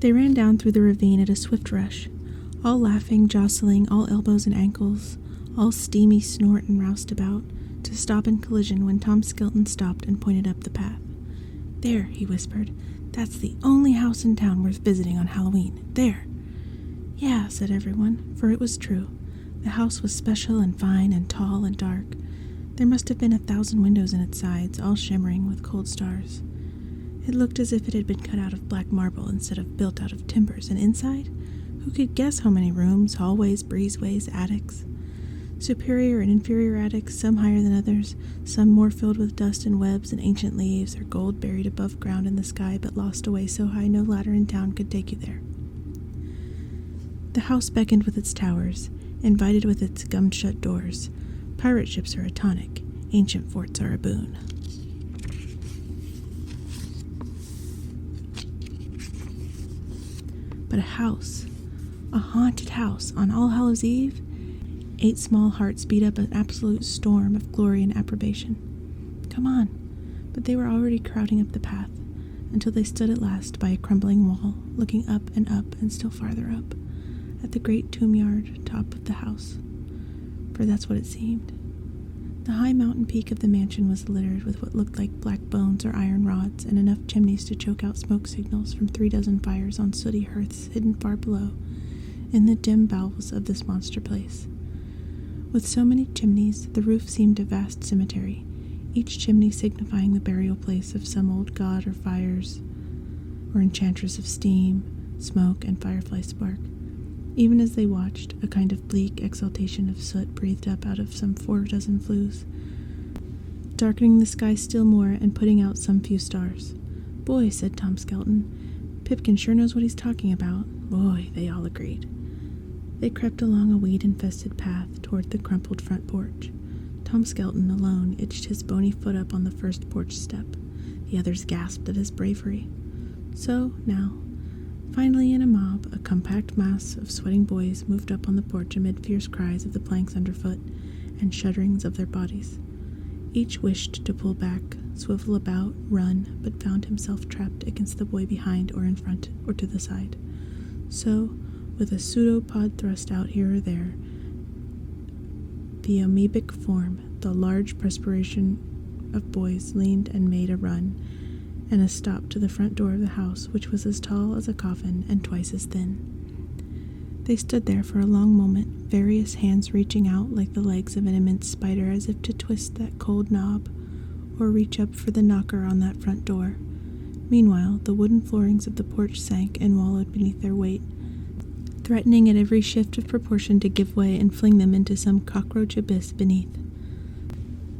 They ran down through the ravine at a swift rush, all laughing, jostling, all elbows and ankles, all steamy snort and roustabout, to stop in collision when Tom Skelton stopped and pointed up the path. "There," he whispered. "That's the only house in town worth visiting on Halloween. There." "Yeah," said everyone, for it was true. The house was special and fine and tall and dark. There must have been 1,000 windows in its sides, all shimmering with cold stars. It looked as if it had been cut out of black marble instead of built out of timbers, and inside, who could guess how many rooms, hallways, breezeways, attics? Superior and inferior attics, some higher than others, some more filled with dust and webs and ancient leaves, or gold buried above ground in the sky but lost away so high no ladder in town could take you there. The house beckoned with its towers, invited with its gummed-shut doors. Pirate ships are a tonic, ancient forts are a boon. But a house, a haunted house, on All Hallows Eve? 8 small hearts beat up an absolute storm of glory and approbation. "Come on." But they were already crowding up the path, until they stood at last by a crumbling wall, looking up and still farther up, at the great tomb-yard top of the house. For that's what it seemed. The high mountain peak of the mansion was littered with what looked like black bones or iron rods, and enough chimneys to choke out smoke signals from 3 dozen fires on sooty hearths hidden far below, in the dim bowels of this monster place. With so many chimneys, the roof seemed a vast cemetery, each chimney signifying the burial place of some old god or fires, or enchantress of steam, smoke, and firefly spark. Even as they watched, a kind of bleak exhalation of soot breathed up out of some 4 dozen flues, darkening the sky still more and putting out some few stars. "Boy," said Tom Skelton, "Pipkin sure knows what he's talking about." "Boy," they all agreed. They crept along a weed-infested path toward the crumpled front porch. Tom Skelton, alone, itched his bony foot up on the first porch step. The others gasped at his bravery. So, now, finally in a mob, a compact mass of sweating boys moved up on the porch amid fierce cries of the planks underfoot and shudderings of their bodies. Each wished to pull back, swivel about, run, but found himself trapped against the boy behind or in front or to the side. So, with a pseudopod thrust out here or there, the amoebic form, the large perspiration of boys leaned and made a run, and a stop to the front door of the house, which was as tall as a coffin and twice as thin. They stood there for a long moment, various hands reaching out like the legs of an immense spider as if to twist that cold knob, or reach up for the knocker on that front door. Meanwhile, the wooden floorings of the porch sank and wallowed beneath their weight, threatening at every shift of proportion to give way and fling them into some cockroach abyss beneath.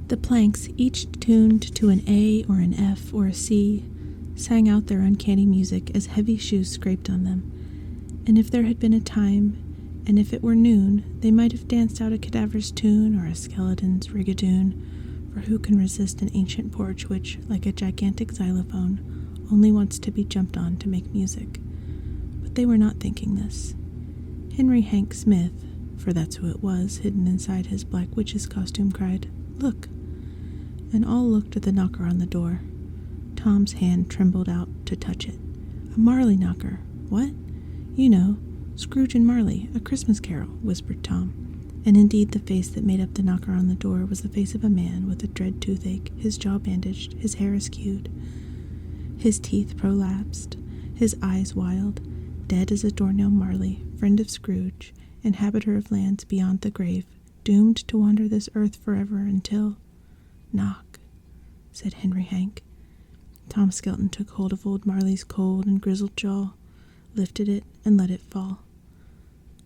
The planks, each tuned to an A or an F or a C, sang out their uncanny music as heavy shoes scraped on them, and if there had been a time, and if it were noon, they might have danced out a cadaver's tune or a skeleton's rigadoon, for who can resist an ancient porch which, like a gigantic xylophone, only wants to be jumped on to make music. But they were not thinking this. Henry Hank Smith, for that's who it was, hidden inside his black witch's costume, cried, "Look!" And all looked at the knocker on the door. Tom's hand trembled out to touch it. "A Marley knocker." "What?" "You know, Scrooge and Marley, A Christmas Carol," whispered Tom. And indeed the face that made up the knocker on the door was the face of a man with a dread toothache, his jaw bandaged, his hair askewed, his teeth prolapsed, his eyes wild, dead as a doornail. Marley, friend of Scrooge, inhabitor of lands beyond the grave, doomed to wander this earth forever until— "Knock," said Henry Hank. Tom Skelton took hold of old Marley's cold and grizzled jaw, lifted it, and let it fall.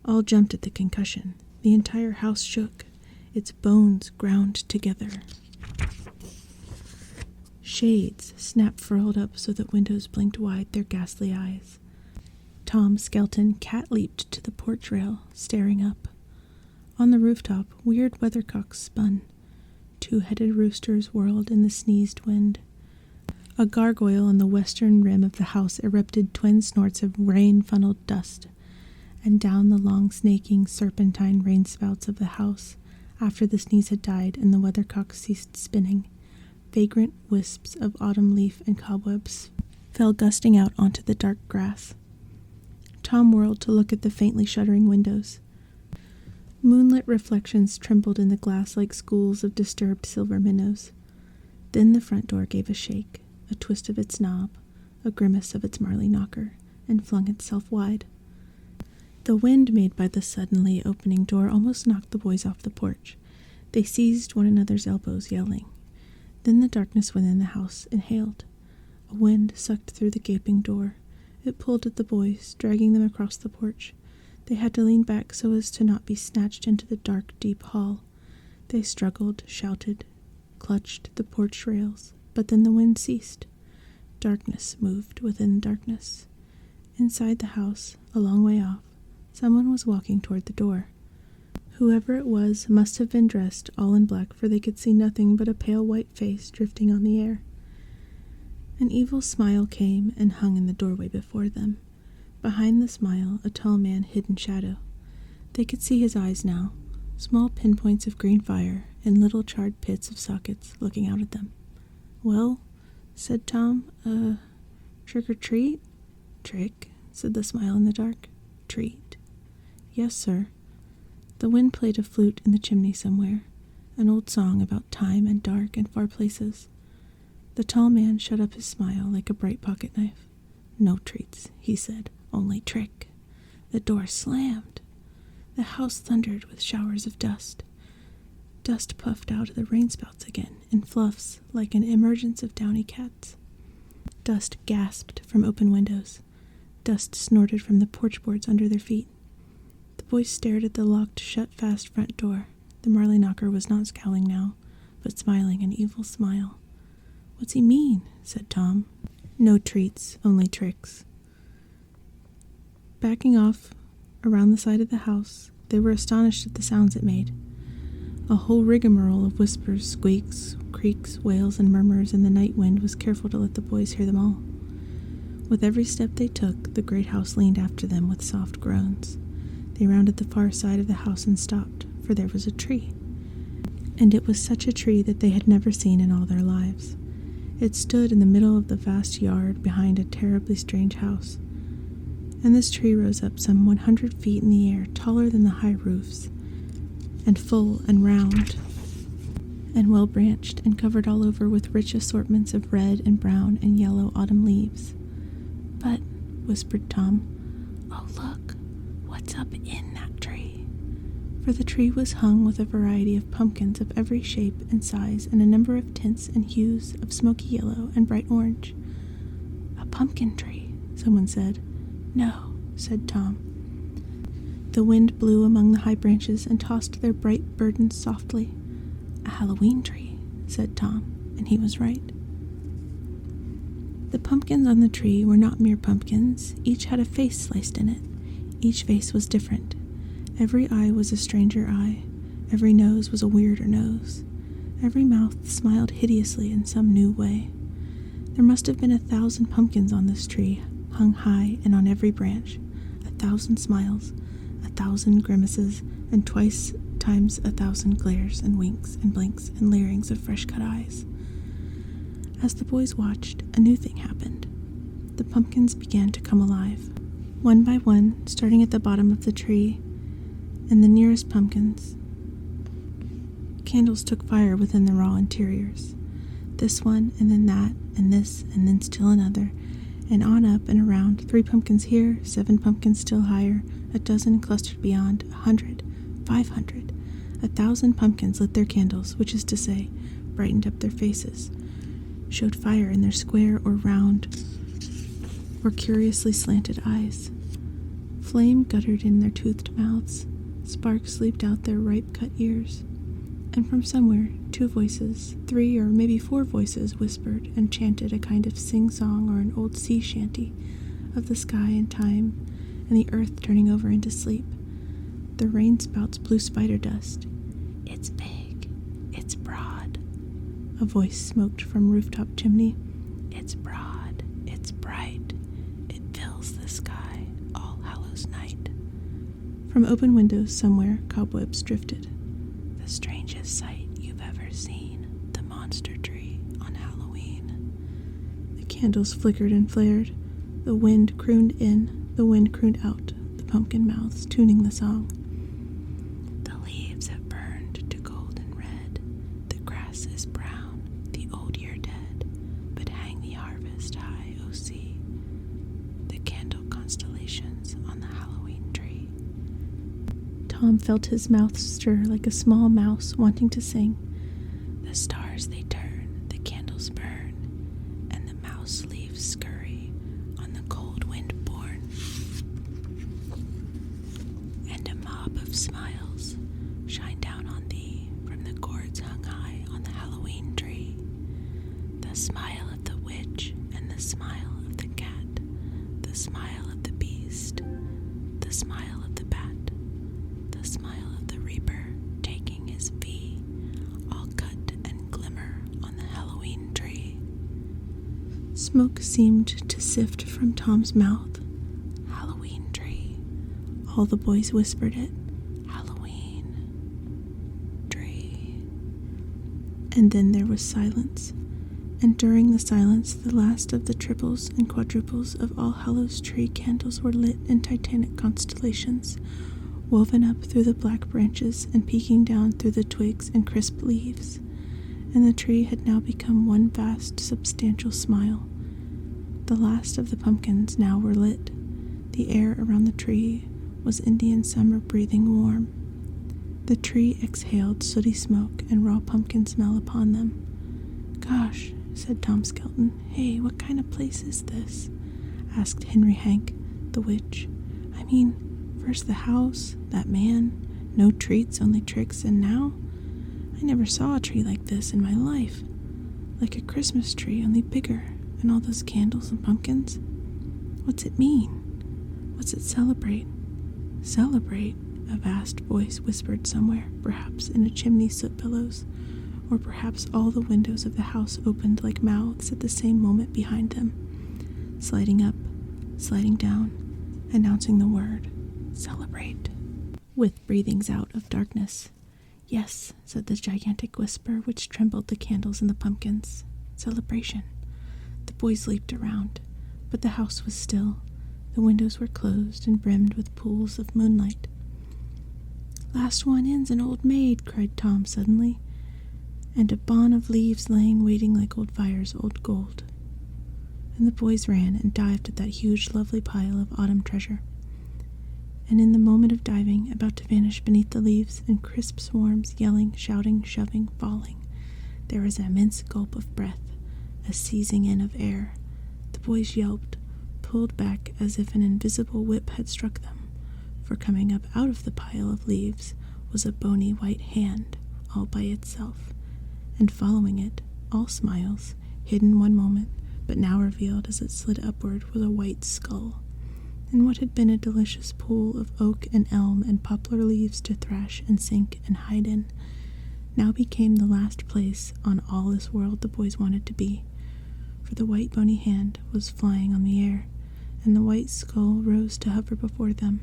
All jumped at the concussion. The entire house shook, its bones ground together. Shades snap-furled up so that windows blinked wide their ghastly eyes. Tom Skelton cat-leaped to the porch rail, staring up. On the rooftop, weird weathercocks spun. 2-headed roosters whirled in the sneezed wind. A gargoyle on the western rim of the house erupted twin snorts of rain-funneled dust, and down the long snaking serpentine rain-spouts of the house, after the sneeze had died and the weathercock ceased spinning, vagrant wisps of autumn leaf and cobwebs fell gusting out onto the dark grass. Tom whirled to look at the faintly shuddering windows. Moonlit reflections trembled in the glass like schools of disturbed silver minnows. Then the front door gave a shake, a twist of its knob, a grimace of its marley knocker, and flung itself wide. The wind made by the suddenly opening door almost knocked the boys off the porch. They seized one another's elbows, yelling. Then the darkness within the house inhaled. A wind sucked through the gaping door. It pulled at the boys, dragging them across the porch. They had to lean back so as to not be snatched into the dark, deep hall. They struggled, shouted, clutched the porch rails, but then the wind ceased. Darkness moved within darkness. Inside the house, a long way off, someone was walking toward the door. Whoever it was must have been dressed all in black, for they could see nothing but a pale white face drifting on the air. An evil smile came and hung in the doorway before them. Behind the smile, a tall man hid in shadow. They could see his eyes now, small pinpoints of green fire and little charred pits of sockets looking out at them. "Well," said Tom, trick or treat?" "Trick," said the smile in the dark. "Treat." "Yes, sir." The wind played a flute in the chimney somewhere, an old song about time and dark and far places. The tall man shut up his smile like a bright pocket knife. "No treats," he said, "only trick." The door slammed. The house thundered with showers of dust. Dust puffed out of the rainspouts again in fluffs like an emergence of downy cats. Dust gasped from open windows. Dust snorted from the porch boards under their feet. The boys stared at the locked, shut-fast front door. The marley knocker was not scowling now, but smiling an evil smile. "What's he mean?" said Tom. "No treats, only tricks." Backing off around the side of the house, they were astonished at the sounds it made. A whole rigmarole of whispers, squeaks, creaks, wails, and murmurs in the night wind was careful to let the boys hear them all. With every step they took, the great house leaned after them with soft groans. They rounded the far side of the house and stopped, for there was a tree. And it was such a tree that they had never seen in all their lives. It stood in the middle of the vast yard behind a terribly strange house. And this tree rose up some 100 feet in the air, taller than the high roofs, and full and round and well-branched and covered all over with rich assortments of red and brown and yellow autumn leaves. "But," whispered Tom, "oh look, what's up in that tree?" For the tree was hung with a variety of pumpkins of every shape and size and a number of tints and hues of smoky yellow and bright orange. "A pumpkin tree," someone said. "No," said Tom. The wind blew among the high branches and tossed their bright burdens softly. "A Halloween tree," said Tom, and he was right. The pumpkins on the tree were not mere pumpkins. Each had a face sliced in it. Each face was different. Every eye was a stranger eye. Every nose was a weirder nose. Every mouth smiled hideously in some new way. There must have been 1,000 pumpkins on this tree, hung high and on every branch. 1,000 smiles, 1,000 grimaces, and twice times 1,000 glares and winks and blinks and leerings of fresh-cut eyes. As the boys watched, a new thing happened. The pumpkins began to come alive. One by one, starting at the bottom of the tree, and the nearest pumpkins, candles took fire within the raw interiors. This one, and then that, and this, and then still another, and on up and around, 3 pumpkins here, 7 pumpkins still higher, a dozen clustered beyond, 100, 500, 1,000 pumpkins lit their candles, which is to say, brightened up their faces, showed fire in their square or round or curiously slanted eyes. Flame guttered in their toothed mouths, sparks leaped out their ripe-cut ears, and from somewhere 2 voices, 3 or maybe 4 voices whispered and chanted a kind of sing-song or an old sea shanty of the sky and time and the earth turning over into sleep. The rain spouts blew spider dust. "It's big. It's broad." A voice smoked from rooftop chimney. "It's broad. It's bright. It fills the sky all Hallows Night." From open windows somewhere, cobwebs drifted. "The strangest sight you've ever seen, the monster tree on Halloween." The candles flickered and flared. The wind crooned in, the wind crooned out the pumpkin mouths, tuning the song. The leaves have burned to golden red, the grass is brown, the old year dead, but hang the harvest high, O sea, the candle constellations on the Halloween tree. Tom felt his mouth stir like a small mouse wanting to sing. The stars they turn, the candles burn, and the mouse leaves scurry on the cold wind born. And a mob of smiles shine down on thee from the gourds hung high on the Halloween tree. The smile of the witch and the smile of the cat, the smile of the beast, the smile of the bat, the smile of the reaper taking his fee, all cut and glimmer on the Halloween tree. Smoke seemed to sift from Tom's mouth. Halloween tree. All the boys whispered it. Halloween tree. And then there was silence. And during the silence, the last of the triples and quadruples of All Hallows Tree candles were lit in titanic constellations, woven up through the black branches and peeking down through the twigs and crisp leaves. And the tree had now become one vast, substantial smile. The last of the pumpkins now were lit. The air around the tree was Indian summer breathing warm. The tree exhaled sooty smoke and raw pumpkin smell upon them. "Gosh," said Tom Skelton. "Hey, what kind of place is this?" asked Henry Hank, the witch. "I mean, first the house, that man, no treats, only tricks, and now? I never saw a tree like this in my life. Like a Christmas tree, only bigger, and all those candles and pumpkins. What's it mean? What's it celebrate?" "Celebrate?" a vast voice whispered somewhere, perhaps in a chimney soot billows, or perhaps all the windows of the house opened like mouths at the same moment behind them, sliding up, sliding down, announcing the word, "Celebrate," with breathings out of darkness. "Yes," said the gigantic whisper which trembled the candles and the pumpkins. "Celebration." The boys leaped around, but the house was still. The windows were closed and brimmed with pools of moonlight. "Last one in's an old maid," cried Tom suddenly, "and a bawn of leaves laying waiting like old fire's old gold." And the boys ran and dived at that huge, lovely pile of autumn treasure. And in the moment of diving, about to vanish beneath the leaves in crisp swarms, yelling, shouting, shoving, falling, there was an immense gulp of breath, a seizing in of air. The boys yelped, pulled back as if an invisible whip had struck them, for coming up out of the pile of leaves was a bony white hand, all by itself, and following it, all smiles, hidden one moment, but now revealed as it slid upward, was a white skull. And what had been a delicious pool of oak and elm and poplar leaves to thrash and sink and hide in, now became the last place on all this world the boys wanted to be, for the white bony hand was flying on the air, and the white skull rose to hover before them,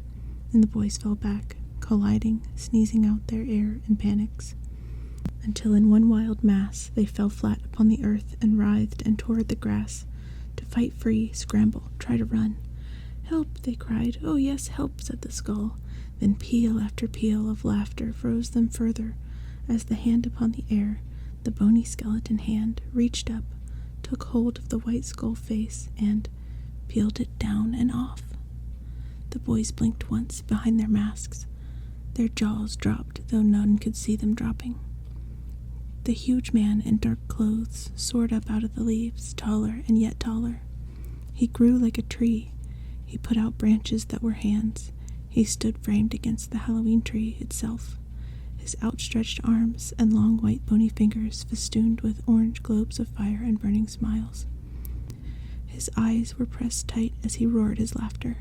and the boys fell back, colliding, sneezing out their air in panics, until in one wild mass they fell flat upon the earth and writhed and tore at the grass, to fight free, scramble, try to run. "Help!" they cried. "Oh yes, help!" said the skull. Then peal after peal of laughter froze them further, as the hand upon the air, the bony skeleton hand, reached up, took hold of the white skull face, and peeled it down and off. The boys blinked once behind their masks. Their jaws dropped, though none could see them dropping. The huge man in dark clothes soared up out of the leaves, taller and yet taller. He grew like a tree. He put out branches that were hands. He stood framed against the Halloween tree itself, his outstretched arms and long white bony fingers festooned with orange globes of fire and burning smiles. His eyes were pressed tight as he roared his laughter.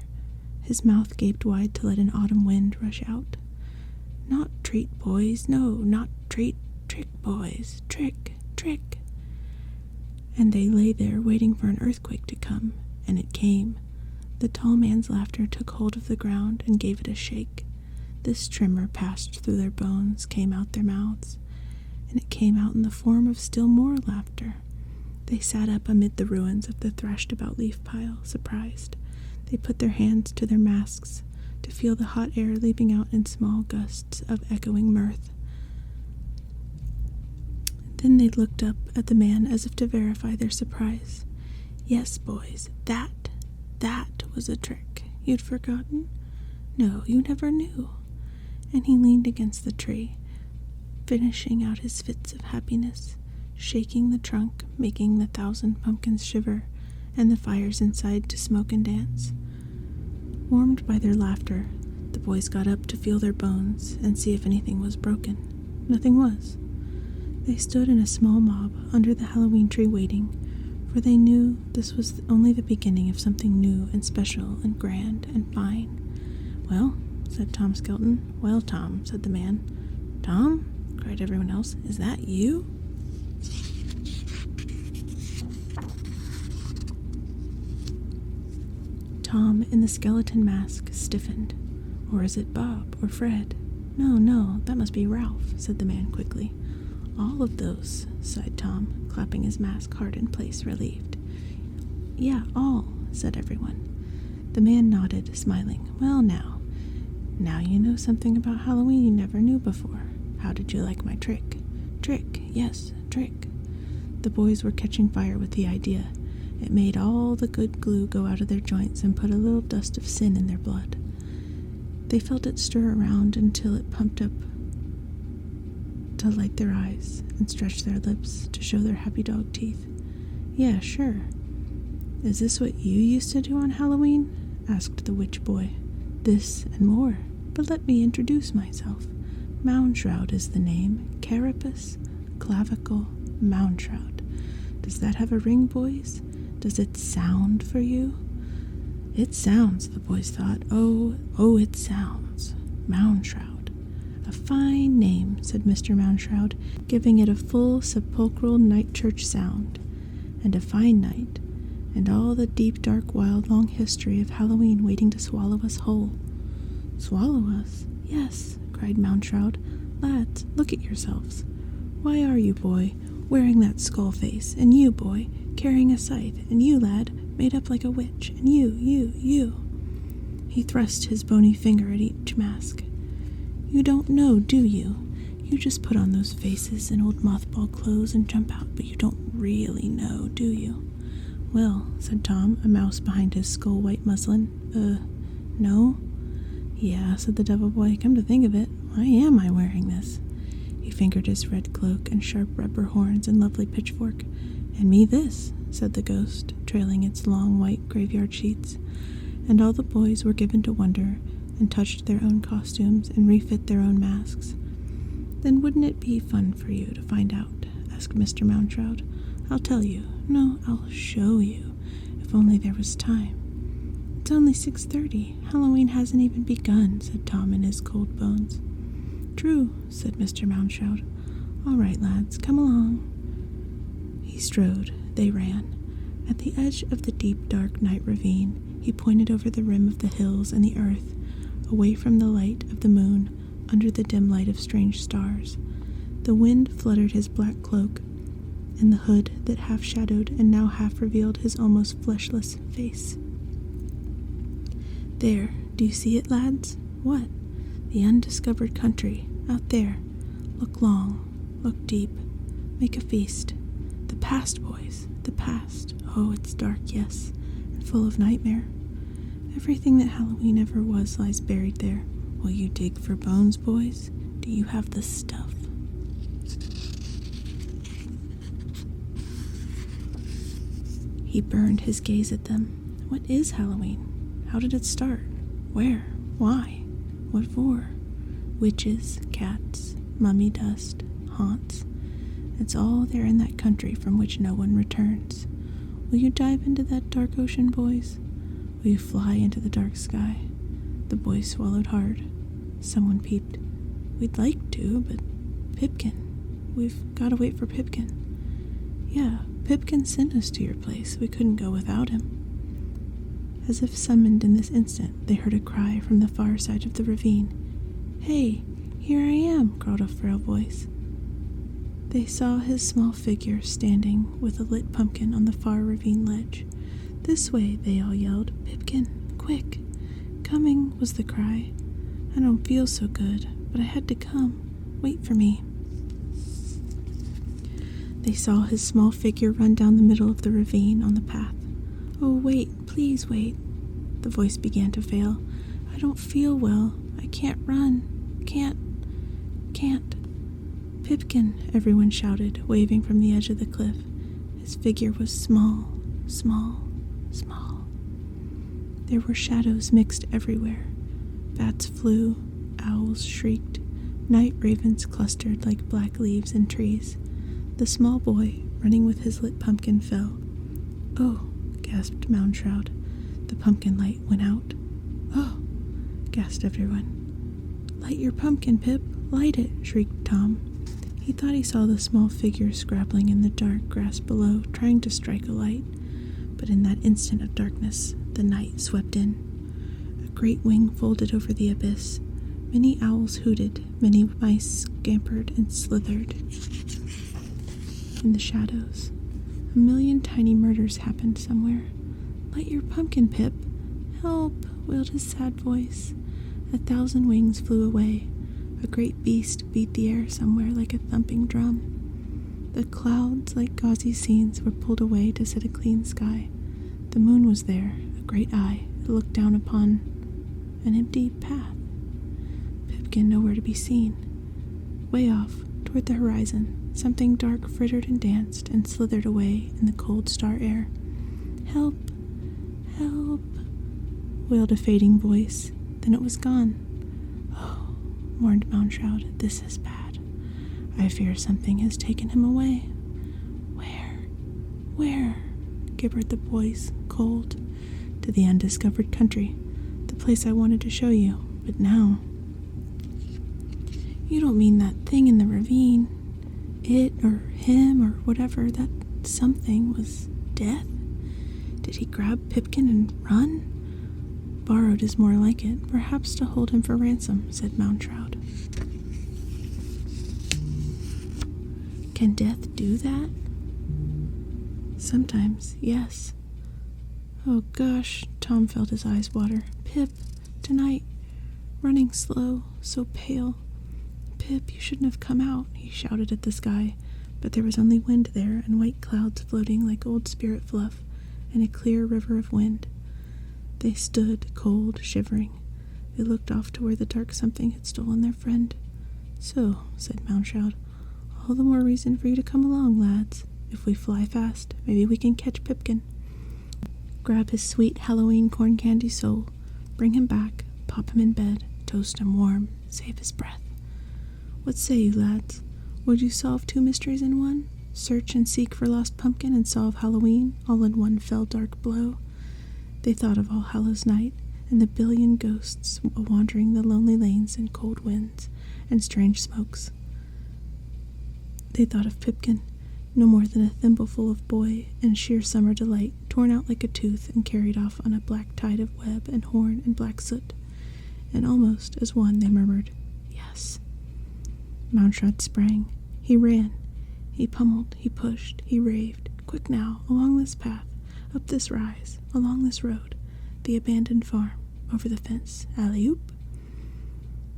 His mouth gaped wide to let an autumn wind rush out. "Not treat, boys, no, not treat, trick, boys, trick, trick." And they lay there waiting for an earthquake to come, and it came. The tall man's laughter took hold of the ground and gave it a shake. This tremor passed through their bones, came out their mouths, and it came out in the form of still more laughter. They sat up amid the ruins of the thrashed-about leaf pile, surprised. They put their hands to their masks to feel the hot air leaping out in small gusts of echoing mirth. Then they looked up at the man as if to verify their surprise. Yes, boys, that was a trick. You'd forgotten? No, you never knew. And he leaned against the tree, finishing out his fits of happiness, shaking the trunk, making the 1,000 pumpkins shiver, and the fires inside to smoke and dance. Warmed by their laughter, the boys got up to feel their bones and see if anything was broken. Nothing was. They stood in a small mob under the Halloween tree waiting, for they knew this was only the beginning of something new and special and grand and fine. "Well," said Tom Skelton. "Well, Tom," said the man. "Tom?" cried everyone else. "Is that you?" Tom in the skeleton mask stiffened. "Or is it Bob or Fred?" No, that must be Ralph," said the man quickly. "All of those," sighed Tom, clapping his mask hard in place, relieved. "Yeah, all," said everyone. The man nodded, smiling. "Well, now you know something about Halloween you never knew before. How did you like my trick?" "Trick, yes, trick." The boys were catching fire with the idea. It made all the good glue go out of their joints and put a little dust of sin in their blood. They felt it stir around until it pumped up to light their eyes and stretch their lips to show their happy dog teeth. "Yeah, sure." "Is this what you used to do on Halloween?" asked the witch boy. "This and more, but let me introduce myself. Moundshroud is the name. Carapace, clavicle, Moundshroud. Does that have a ring, boys? Does it sound for you?" "It sounds," the boys thought. Oh, it sounds. Moundshroud. "A fine name," said Mr. Moundshroud, giving it a full sepulchral night church sound. "And a fine night, and all the deep, dark, wild, long history of Halloween waiting to swallow us whole." "Swallow us?" "Yes," cried Moundshroud. "Lads, look at yourselves. Why are you, boy, wearing that skull face, and you, boy, carrying a scythe, and you, lad, made up like a witch, and you. He thrust his bony finger at each mask. "You don't know, do you? You just put on those faces and old mothball clothes and jump out, but you don't really know, do you?" "Well," said Tom, a mouse behind his skull-white muslin. No?" "Yeah," said the devil boy. "Come to think of it, why am I wearing this?" He fingered his red cloak and sharp rubber horns and lovely pitchfork. "And me this," said the ghost, trailing its long white graveyard sheets. And all the boys were given to wonder and touched their own costumes and refit their own masks. "Then wouldn't it be fun for you to find out?" asked Mr. Moundshroud. "I'll tell you. No, I'll show you, if only there was time." "It's only 6:30. Halloween hasn't even begun," said Tom in his cold bones. "True," said Mr. Moundshroud. "All right, lads, come along." He strode. They ran. At the edge of the deep, dark night ravine, he pointed over the rim of the hills and the earth, away from the light of the moon, under the dim light of strange stars. The wind fluttered his black cloak, and the hood that half shadowed and now half revealed his almost fleshless face. "There, do you see it, lads?" "What?" "The undiscovered country, out there. Look long, look deep, make a feast. The past, boys, the past. Oh, it's dark, yes, and full of nightmare. Everything that Halloween ever was lies buried there. Will you dig for bones, boys? Do you have the stuff?" He burned his gaze at them. "What is Halloween? How did it start? Where? Why? What for? Witches, cats, mummy dust, haunts. It's all there in that country from which no one returns. Will you dive into that dark ocean, boys? Will you fly into the dark sky?" The boys swallowed hard. Someone peeped. "We'd like to, but Pipkin. We've got to wait for Pipkin." "Yeah, Pipkin sent us to your place. We couldn't go without him." As if summoned in this instant, they heard a cry from the far side of the ravine. "Hey, here I am," called a frail voice. They saw his small figure standing with a lit pumpkin on the far ravine ledge. "This way," they all yelled. "Pipkin, quick. Coming, was the cry. I don't feel so good, but I had to come. Wait for me. They saw his small figure run down the middle of the ravine on the path. Oh, wait, please wait. The voice began to fail. I don't feel well. I can't run. Can't. Pipkin, everyone shouted, waving from the edge of the cliff. His figure was small. There were shadows mixed everywhere. Bats flew, owls shrieked, night ravens clustered like black leaves in trees. The small boy, running with his lit pumpkin, fell. Oh, gasped Moundshroud. The pumpkin light went out. Oh, gasped everyone. Light your pumpkin, Pip, light it, shrieked Tom. He thought he saw the small figure scrabbling in the dark grass below, trying to strike a light. But in that instant of darkness, the night swept in. A great wing folded over the abyss. Many owls hooted, many mice scampered and slithered in the shadows. A million tiny murders happened somewhere. Light your pumpkin, Pip. Help, wailed his sad voice. 1,000 wings flew away. A great beast beat the air somewhere like a thumping drum. The clouds, like gauzy scenes, were pulled away to set a clean sky. The moon was there, a great eye. It looked down upon an empty path. Pipkin nowhere to be seen. Way off, toward the horizon, something dark frittered and danced and slithered away in the cold star air. Help! Help! Wailed a fading voice. Then it was gone. Oh, mourned Moundshroud, this is bad. I fear something has taken him away. Where? Gibbered the voice, cold. To the undiscovered country, the place I wanted to show you, but now. You don't mean that thing in the ravine? It, or him, or whatever, that something was death? Did he grab Pipkin and run? Borrowed is more like it, perhaps to hold him for ransom, said Moundshroud. Can death do that? Sometimes, yes. Oh gosh, Tom felt his eyes water. Pip, tonight, running slow, so pale. Pip, you shouldn't have come out, he shouted at the sky, but there was only wind there and white clouds floating like old spirit fluff and a clear river of wind. They stood, cold, shivering. They looked off to where the dark something had stolen their friend. So, said Moundshroud, all the more reason for you to come along, lads. If we fly fast, maybe we can catch Pipkin. Grab his sweet Halloween corn candy soul, bring him back, pop him in bed, toast him warm, save his breath. What say you, lads? Would you solve 2 mysteries in one? Search and seek for lost pumpkin and solve Halloween, all in one fell dark blow? They thought of All Hallows Night, and the billion ghosts wandering the lonely lanes in cold winds and strange smokes. They thought of Pipkin, no more than a thimbleful of boy and sheer summer delight, torn out like a tooth and carried off on a black tide of web and horn and black soot. And almost as one they murmured, yes. Moundshroud sprang. He ran. He pummeled. He pushed. He raved. Quick now, along this path, up this rise, along this road, the abandoned farm, over the fence, alley-oop.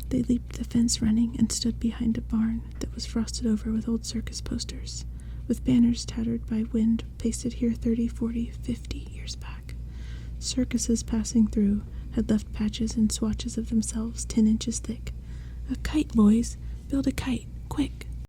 They leaped the fence running and stood behind a barn that was frosted over with old circus posters, with banners tattered by wind pasted here 30, 40, 50 years back. Circuses passing through had left patches and swatches of themselves 10 inches thick. A kite, boys! Build a kite, quick!